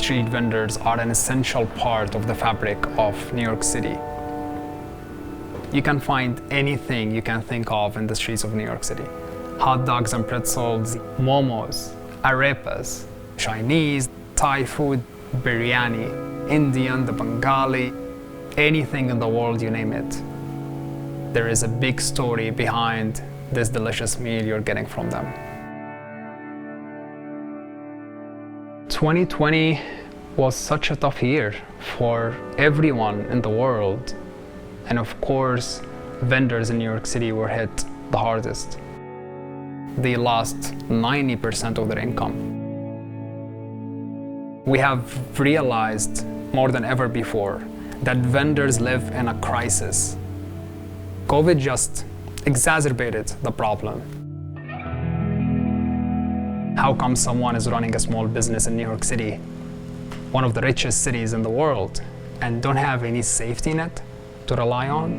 street vendors are an essential part of the fabric of New York City. You can find anything you can think of in the streets of New York City. Hot dogs and pretzels, momos, arepas, Chinese, Thai food, biryani, Indian, the Bengali, anything in the world, you name it. There is a big story behind this delicious meal you're getting from them. 2020 was such a tough year for everyone in the world. And of course, vendors in New York City were hit the hardest. They lost 90% of their income. We have realized more than ever before that vendors live in a crisis. COVID just exacerbated the problem. How come someone is running a small business in New York City, one of the richest cities in the world, and don't have any safety net to rely on?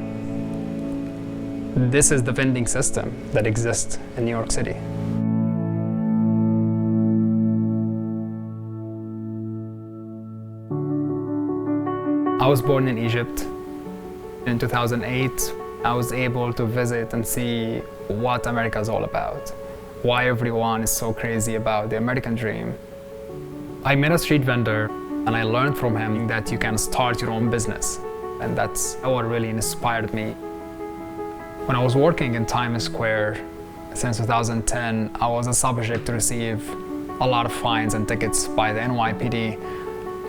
This is the vending system that exists in New York City. I was born in Egypt. In 2008, I was able to visit and see what America is all about, why everyone is so crazy about the American dream. I met a street vendor and I learned from him that you can start your own business. And that's what really inspired me. When I was working in Times Square since 2010, I was a subject to receive a lot of fines and tickets by the NYPD.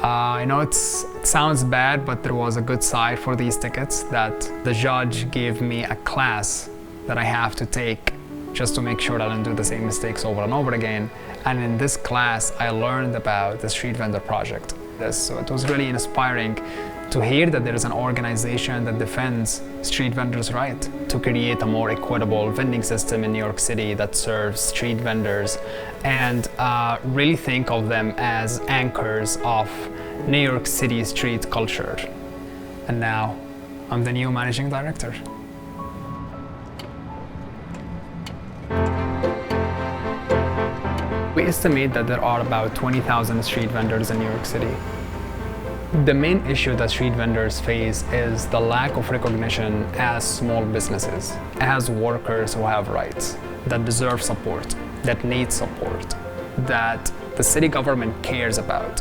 I know it sounds bad, but there was a good side for these tickets, that the judge gave me a class that I have to take just to make sure that I don't do the same mistakes over and over again. And in this class, I learned about the Street Vendor Project. So it was really inspiring to hear that there is an organization that defends street vendors' right to create a more equitable vending system in New York City that serves street vendors, and really think of them as anchors of New York City street culture. And now I'm the new managing director. We estimate that there are about 20,000 street vendors in New York City. The main issue that street vendors face is the lack of recognition as small businesses, as workers who have rights, that deserve support, that need support, that the city government cares about.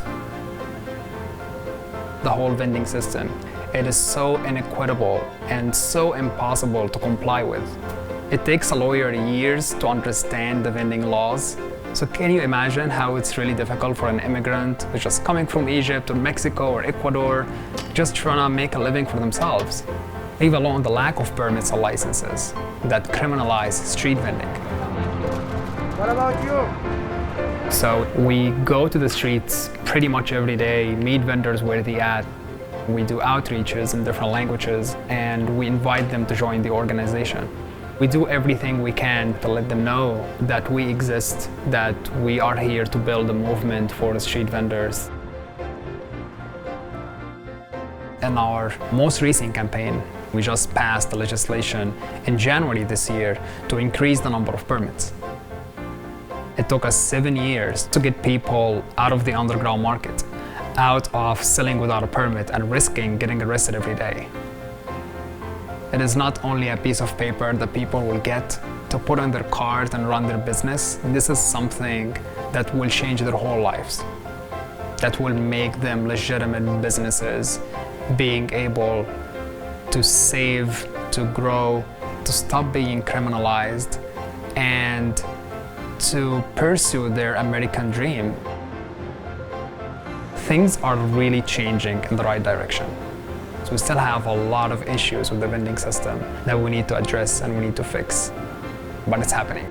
The whole vending system, it is so inequitable and so impossible to comply with. It takes a lawyer years to understand the vending laws. So can you imagine how it's really difficult for an immigrant who's just coming from Egypt or Mexico or Ecuador, just trying to make a living for themselves, leave alone the lack of permits and licenses that criminalize street vending. What about you? So we go to the streets pretty much every day, meet vendors where they're at. We do outreaches in different languages, and we invite them to join the organization. We do everything we can to let them know that we exist, that we are here to build a movement for the street vendors. In our most recent campaign, we just passed the legislation in January this year to increase the number of permits. It took us 7 years to get people out of the underground market, out of selling without a permit and risking getting arrested every day. It is not only a piece of paper that people will get to put on their cart and run their business. This is something that will change their whole lives, that will make them legitimate businesses, being able to save, to grow, to stop being criminalized, and to pursue their American dream. Things are really changing in the right direction. So we still have a lot of issues with the vending system that we need to address and we need to fix, but it's happening.